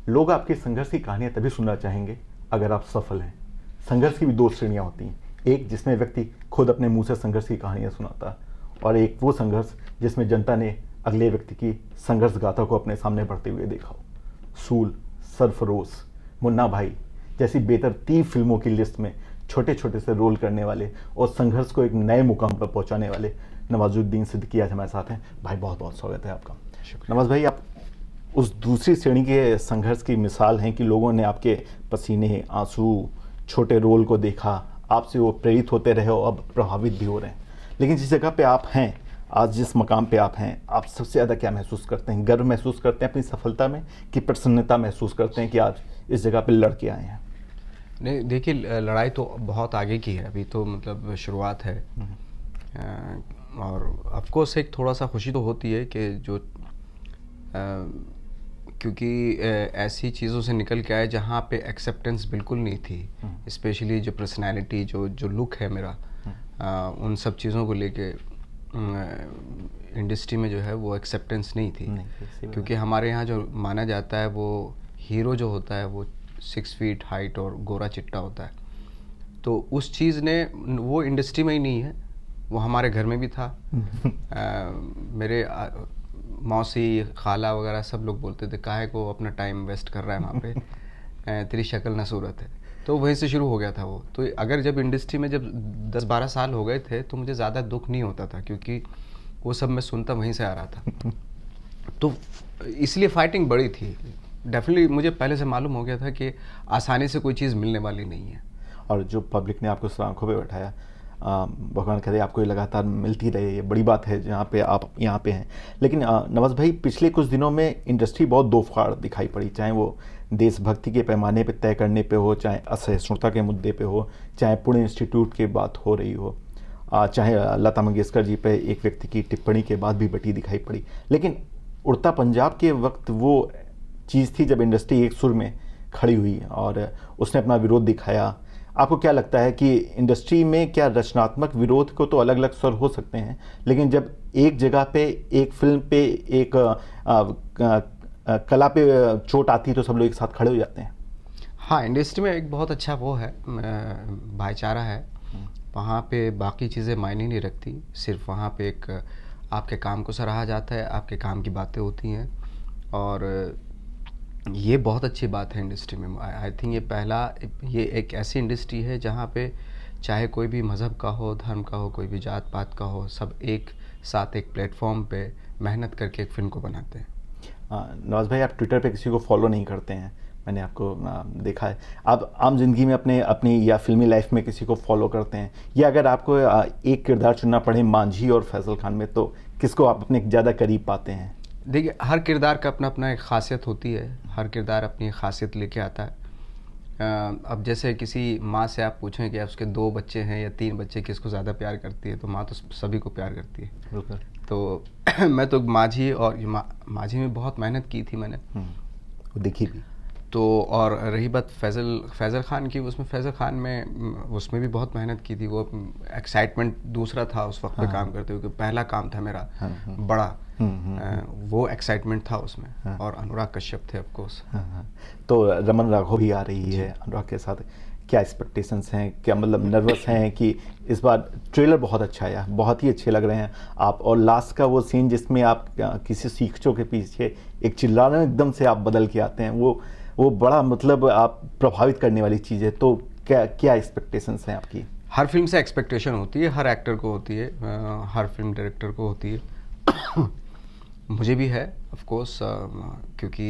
लोग आपके संघर्ष की कहानियां तभी सुनना चाहेंगे अगर आप सफल हैं। संघर्ष की भी दो श्रेणियां होती हैं, एक जिसमें व्यक्ति खुद अपने मुंह से संघर्ष की कहानियां सुनाता है, और एक वो संघर्ष जिसमें जनता ने अगले व्यक्ति की संघर्ष गाथा को अपने सामने बढ़ते हुए देखा हो। सूल, सरफरोश, मुन्ना भाई जैसी बेतरतीब फिल्मों की लिस्ट में छोटे छोटे से रोल करने वाले और संघर्ष को एक नए मुकाम पर पहुंचाने वाले नवाजुद्दीन सिद्दीकी आज हमारे साथ हैं। भाई बहुत बहुत स्वागत है आपका। नवाज भाई, आप उस दूसरी श्रेणी के संघर्ष की मिसाल हैं कि लोगों ने आपके पसीने, आंसू, छोटे रोल को देखा, आपसे वो प्रेरित होते रहे और अब प्रभावित भी हो रहे हैं। लेकिन जिस जगह पे आप हैं आज, जिस मकाम पे आप हैं, आप सबसे ज़्यादा क्या महसूस करते हैं? गर्व महसूस करते हैं अपनी सफलता में कि प्रसन्नता महसूस करते हैं कि आज इस जगह पे लड़ के आए हैं? नहीं, देखिए, लड़ाई तो बहुत आगे की है, अभी तो मतलब शुरुआत है। और ऑफ कोर्स एक थोड़ा सा खुशी तो होती है कि जो क्योंकि ऐसी चीज़ों से निकल के आए जहाँ पे एक्सेप्टेंस बिल्कुल नहीं थी, स्पेशली जो पर्सनालिटी, जो लुक है मेरा, उन सब चीज़ों को लेके इंडस्ट्री में जो है वो एक्सेप्टेंस नहीं थी। क्योंकि हमारे यहाँ जो माना जाता है वो हीरो जो होता है वो 6 फीट हाइट और गोरा चिट्टा होता है। तो उस चीज़ ने वो इंडस्ट्री में ही नहीं है, वो हमारे घर में भी था। मेरे मौसी, खाला वगैरह सब लोग बोलते थे काहे को अपना टाइम वेस्ट कर रहा है वहाँ पे, तेरी शक्ल ना सूरत है। तो वहीं से शुरू हो गया था वो। तो अगर जब इंडस्ट्री में जब 10-12 साल हो गए थे तो मुझे ज़्यादा दुख नहीं होता था, क्योंकि वो सब मैं सुनता वहीं से आ रहा था। तो इसलिए फाइटिंग बड़ी थी। डेफिनेटली मुझे पहले से मालूम हो गया था कि आसानी से कोई चीज़ मिलने वाली नहीं है। और जो पब्लिक ने आपको आंखों पे बैठाया, भगवान करे आपको ये लगातार मिलती रहे, ये बड़ी बात है जहाँ पे आप यहाँ पे हैं। लेकिन नवाज भाई, पिछले कुछ दिनों में इंडस्ट्री बहुत दो फाड़ दिखाई पड़ी, चाहे वो देशभक्ति के पैमाने पे तय करने पे हो, चाहे असहिष्णुता के मुद्दे पे हो, चाहे पुणे इंस्टीट्यूट की बात हो रही हो, चाहे लता मंगेशकर जी पे एक व्यक्ति की टिप्पणी के बाद भी बटी दिखाई पड़ी। लेकिन उड़ता पंजाब के वक्त वो चीज़ थी जब इंडस्ट्री एक सुर में खड़ी हुई और उसने अपना विरोध दिखाया। आपको क्या लगता है कि इंडस्ट्री में क्या रचनात्मक विरोध को तो अलग अलग स्वर हो सकते हैं, लेकिन जब एक जगह पे, एक फिल्म पे, एक कला पे चोट आती है तो सब लोग एक साथ खड़े हो जाते हैं? हाँ, इंडस्ट्री में एक बहुत अच्छा वो है, भाईचारा है। वहाँ पे बाकी चीज़ें मायने नहीं रखती, सिर्फ वहाँ पे एक आपके काम को सराहा जाता है, आपके काम की बातें होती हैं, और ये बहुत अच्छी बात है इंडस्ट्री में। आई थिंक ये एक ऐसी इंडस्ट्री है जहाँ पे चाहे कोई भी मज़हब का हो, धर्म का हो, कोई भी जात पात का हो, सब एक साथ एक प्लेटफॉर्म पे मेहनत करके एक फिल्म को बनाते हैं। नवाज भाई, आप ट्विटर पे किसी को फॉलो नहीं करते हैं, मैंने आपको देखा है। आप आम जिंदगी में अपनी या फिल्मी लाइफ में किसी को फॉलो करते हैं? या अगर आपको एक किरदार चुनना पड़े मांझी और फैसल खान में, तो किसको आप अपने ज़्यादा करीब पाते हैं? देखिए, हर किरदार का अपना अपना एक ख़ासियत होती है, हर किरदार अपनी ख़ासियत लेके आता है। अब जैसे किसी माँ से आप पूछें कि उसके 2 बच्चे हैं या 3 बच्चे, किसको ज़्यादा प्यार करती है, तो माँ तो सभी को प्यार करती है। तो मैं तो मांझी, और मांझी में बहुत मेहनत की थी मैंने, वो देखी भी। तो और रही बात फैज़ल खान की, उसमें फैज़ल खान में उसमें भी बहुत मेहनत की थी। वो एक्साइटमेंट दूसरा था उस वक्त पे काम करते हुए, पहला काम था मेरा बड़ा, वो एक्साइटमेंट था उसमें। और अनुराग कश्यप थे ऑफ कोर्स। तो रमन राघव भी आ रही है अनुराग के साथ, क्या एक्सपेक्टेशंस हैं? क्या मतलब नर्वस हैं कि इस बार ट्रेलर बहुत अच्छा आया, बहुत ही अच्छे लग रहे हैं आप, और लास्ट का वो सीन जिसमें आप किसी सीखचों के पीछे एक चिल्लाने एकदम से आप बदल के आते हैं, वो बड़ा मतलब आप प्रभावित करने वाली चीज़ है। तो क्या एक्सपेक्टेशंस हैं आपकी? हर फिल्म से एक्सपेक्टेशन होती है, हर एक्टर को होती है, हर फिल्म डायरेक्टर को होती है। मुझे भी है ऑफ कोर्स, क्योंकि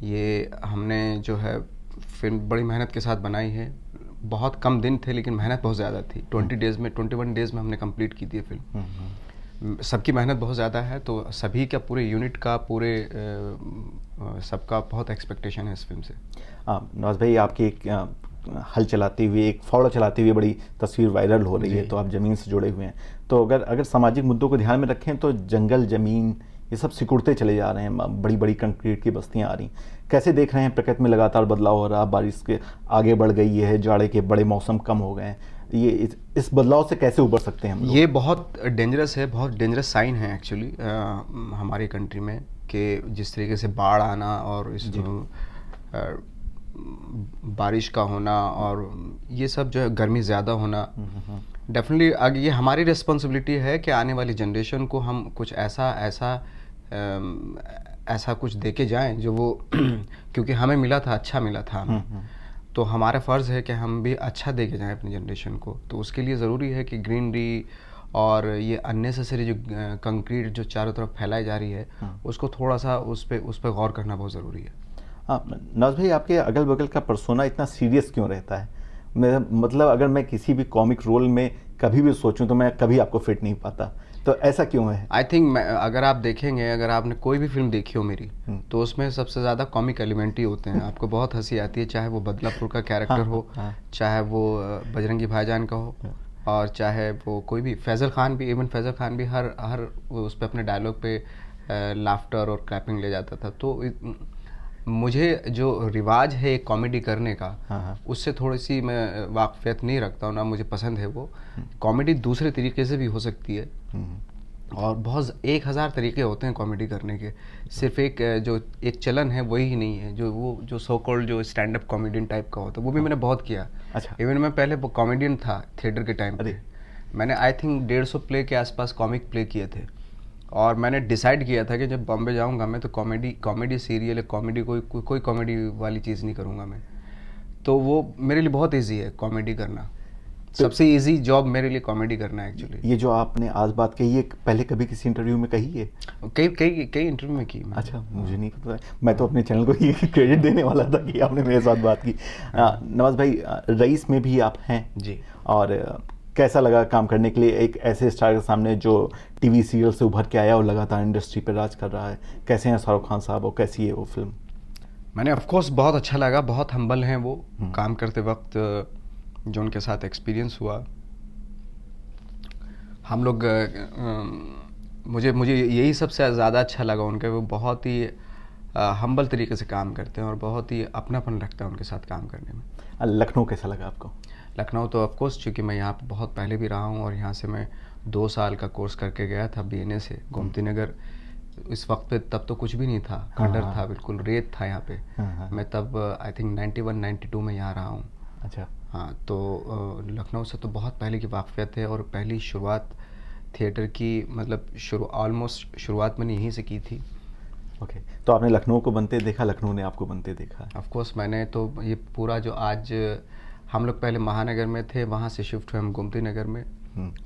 ये हमने जो है फिल्म बड़ी मेहनत के साथ बनाई है। बहुत कम दिन थे लेकिन मेहनत बहुत ज़्यादा थी। 21 डेज़ में हमने कंप्लीट की थी फिल्म। सबकी मेहनत बहुत ज़्यादा है, तो सभी का, पूरे यूनिट का, पूरे सबका बहुत एक्सपेक्टेशन है इस फिल्म से। नवाज भाई, आपकी एक हल चलाते हुए, एक फावड़ा चलाते हुए बड़ी तस्वीर वायरल हो रही है, तो आप ज़मीन से जुड़े हुए हैं। तो अगर सामाजिक मुद्दों को ध्यान में रखें तो जंगल, ज़मीन, ये सब सिकुड़ते चले जा रहे हैं, बड़ी बड़ी कंक्रीट की बस्तियां आ रही। कैसे देख रहे हैं? प्रकृति में लगातार बदलाव हो रहा, बारिश के आगे बढ़ गई है, जाड़े के बड़े मौसम कम हो गए हैं, ये इस बदलाव से कैसे उबर सकते हैं हम लोग? ये बहुत डेंजरस है, बहुत डेंजरस साइन है एक्चुअली हमारी कंट्री में, कि जिस तरीके से बाढ़ आना और इस बारिश का होना और ये सब जो है गर्मी ज़्यादा होना, डेफिनेटली अगर ये हमारी रिस्पॉन्सिबिलिटी है कि आने वाली जनरेशन को हम कुछ ऐसा कुछ दे के जाएँ जो वो क्योंकि हमें मिला था, अच्छा मिला था हमें, तो हमारा फ़र्ज़ है कि हम भी अच्छा दे के जाएँ अपनी जनरेशन को। तो उसके लिए ज़रूरी है कि ग्रीनरी और ये अननेसेसरी जो कंक्रीट जो चारों तरफ फैलाई जा रही है उसको थोड़ा सा उस पर गौर करना बहुत ज़रूरी है। नवाज भाई, आपके अगल बगल का पर्सोना इतना सीरियस क्यों रहता है? मतलब अगर मैं किसी भी कॉमिक रोल में कभी भी सोचूं तो मैं कभी आपको फिट नहीं पाता, तो ऐसा क्यों है? आई थिंक अगर आप देखेंगे, अगर आपने कोई भी फिल्म देखी हो मेरी, तो उसमें सबसे ज़्यादा कॉमिक एलिमेंट ही होते हैं। आपको बहुत हंसी आती है, चाहे वो बदलापुर का कैरेक्टर हो, चाहे वो बजरंगी भाईजान का हो, और चाहे वो कोई भी फैज़ल खान भी, इवन फैज़ल खान भी हर उस पर अपने डायलॉग पे लाफ्टर और क्लैपिंग ले जाता था। तो मुझे जो रिवाज है कॉमेडी करने का, उससे थोड़ी सी मैं वाकफियत नहीं रखता हूँ, ना मुझे पसंद है वो। कॉमेडी दूसरे तरीके से भी हो सकती है और बहुत 1000 तरीके होते हैं कॉमेडी करने के। सिर्फ एक चलन है वही ही नहीं है, जो सो कॉल्ड जो स्टैंड अप कॉमेडियन टाइप का होता है, वो भी मैंने बहुत किया। अच्छा। इवन मैं पहले कॉमेडियन था थिएटर के टाइम पे। मैंने आई थिंक 150 प्ले के आसपास कॉमिक प्ले किए थे, और मैंने डिसाइड किया था कि जब बॉम्बे जाऊंगा मैं तो कॉमेडी सीरियल या कॉमेडी कोई कॉमेडी वाली चीज़ नहीं करूंगा मैं। तो वो मेरे लिए बहुत इजी है कॉमेडी करना, सबसे इजी जॉब मेरे लिए कॉमेडी करना है एक्चुअली। ये जो आपने आज बात कही है, पहले कभी किसी इंटरव्यू में कही है? कई इंटरव्यू में की। अच्छा, मुझे नहीं पता, मैं तो अपने चैनल को ये क्रेडिट देने वाला था कि आपने मेरे साथ बात की। नवाज भाई, रईस में भी आप हैं जी, और कैसा लगा काम करने के लिए एक ऐसे स्टार के सामने जो टीवी सीरियल से उभर के आया और लगातार इंडस्ट्री पर राज कर रहा है? कैसे हैं शाहरुख खान साहब और कैसी है वो फिल्म? मैंने ऑफ कोर्स बहुत अच्छा लगा, बहुत हम्बल हैं वो काम करते वक्त, जो उनके साथ एक्सपीरियंस हुआ। हम लोग मुझे यही सबसे ज़्यादा अच्छा लगा उनके, वो बहुत ही हम्बल तरीके से काम करते हैं और बहुत ही अपनापन रखता है उनके साथ काम करने में। लखनऊ कैसा लगा आपको? लखनऊ तो ऑफ कोर्स, चूँकि मैं यहाँ पे बहुत पहले भी रहा हूँ और यहाँ से मैं 2 साल का कोर्स करके गया था BNA से गोमती नगर। इस वक्त पे तब तो कुछ भी नहीं था, खंडर था, बिल्कुल रेत था यहाँ पे। मैं तब आई थिंक 91-92 में यहाँ रहा हूँ। अच्छा। हाँ, तो लखनऊ से तो बहुत पहले की वाक़फ़ियत है, और पहली शुरुआत थिएटर की मतलब ऑलमोस्ट शुरुआत मैंने यहीं से की थी। ओके, तो आपने लखनऊ को बनते देखा, लखनऊ ने आपको बनते देखा? ऑफ कोर्स, मैंने तो ये पूरा जो आज हम लोग पहले महानगर में थे, वहाँ से शिफ्ट हुए हम गोमती नगर में,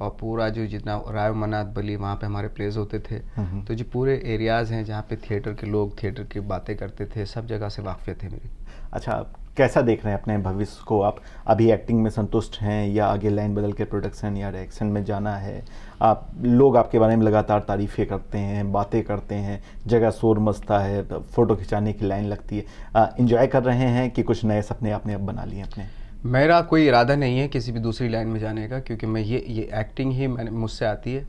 और पूरा जो जितना राय मनात बली वहाँ पे हमारे प्लेस होते थे, तो जो पूरे एरियाज़ हैं जहाँ पे थिएटर के लोग थिएटर की बातें करते थे, सब जगह से वाक़फ़ियत है मेरी। अच्छा, कैसा देख रहे हैं अपने भविष्य को? आप अभी एक्टिंग में संतुष्ट हैं या आगे लाइन बदल के प्रोडक्शन या डायरेक्शन में जाना है? आप लोग आपके बारे में लगातार तारीफ़ें करते हैं, बातें करते हैं, जगह शोर मचता है, फ़ोटो खिंचाने की लाइन लगती है, एंजॉय कर रहे हैं कि कुछ नए सपने आपने अब बना लिए अपने? मेरा कोई इरादा नहीं है किसी भी दूसरी लाइन में जाने का, क्योंकि मैं ये एक्टिंग ही मुझसे आती है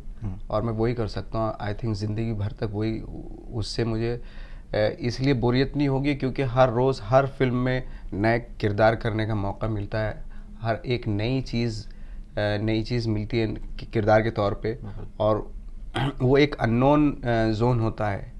और मैं वही कर सकता हूँ। आई थिंक ज़िंदगी भर तक वही, उससे मुझे इसलिए बोरियत नहीं होगी क्योंकि हर रोज़ हर फिल्म में नए किरदार करने का मौका मिलता है, हर एक नई चीज़ मिलती है किरदार के तौर पे, और वो एक अननोन जोन होता है।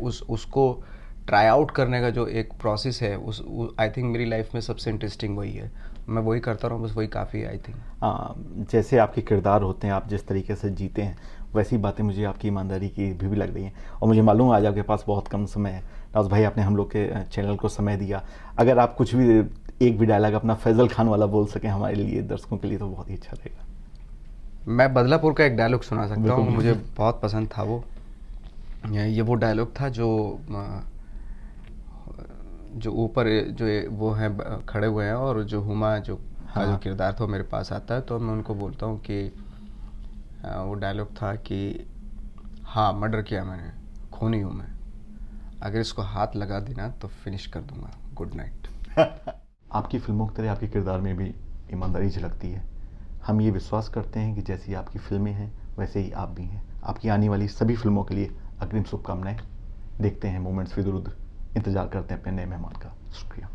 उसको ट्राई आउट करने का जो एक प्रोसेस है, आई थिंक मेरी लाइफ में सबसे इंटरेस्टिंग वही है। मैं वही करता रहूँ, बस वही काफ़ी है आई थिंक। जैसे आपके किरदार होते हैं, आप जिस तरीके से जीते हैं, वैसी बातें मुझे आपकी ईमानदारी की भी लग रही हैं, और मुझे मालूम है आज आपके पास बहुत कम समय है। नवाज भाई, आपने हम लोग के चैनल को समय दिया। अगर आप कुछ भी एक भी डायलॉग अपना फैज़ल खान वाला बोल सकें हमारे लिए, दर्शकों के लिए, तो बहुत ही अच्छा रहेगा। मैं बदलापुर का एक डायलॉग सुना सकता हूँ, मुझे बहुत पसंद था वो। ये वो डायलॉग था जो ऊपर जो वो हैं खड़े हुए हैं, और जो हुमा जो का जो किरदार था मेरे पास आता है, तो मैं उनको बोलता हूँ कि वो डायलॉग था कि हाँ, मर्डर किया मैंने, खूनी हूँ मैं, अगर इसको हाथ लगा देना तो फिनिश कर दूंगा, गुड नाइट। आपकी फिल्मों की तरह आपके किरदार में भी ईमानदारी झलकती है। हम ये विश्वास करते हैं कि जैसी आपकी फिल्में हैं वैसे ही आप भी हैं। आपकी आने वाली सभी फिल्मों के लिए अग्रिम शुभकामनाएं। देखते हैं मोमेंट्स विद रुद्र, इंतज़ार करते हैं अपने नए मेहमान का। शुक्रिया।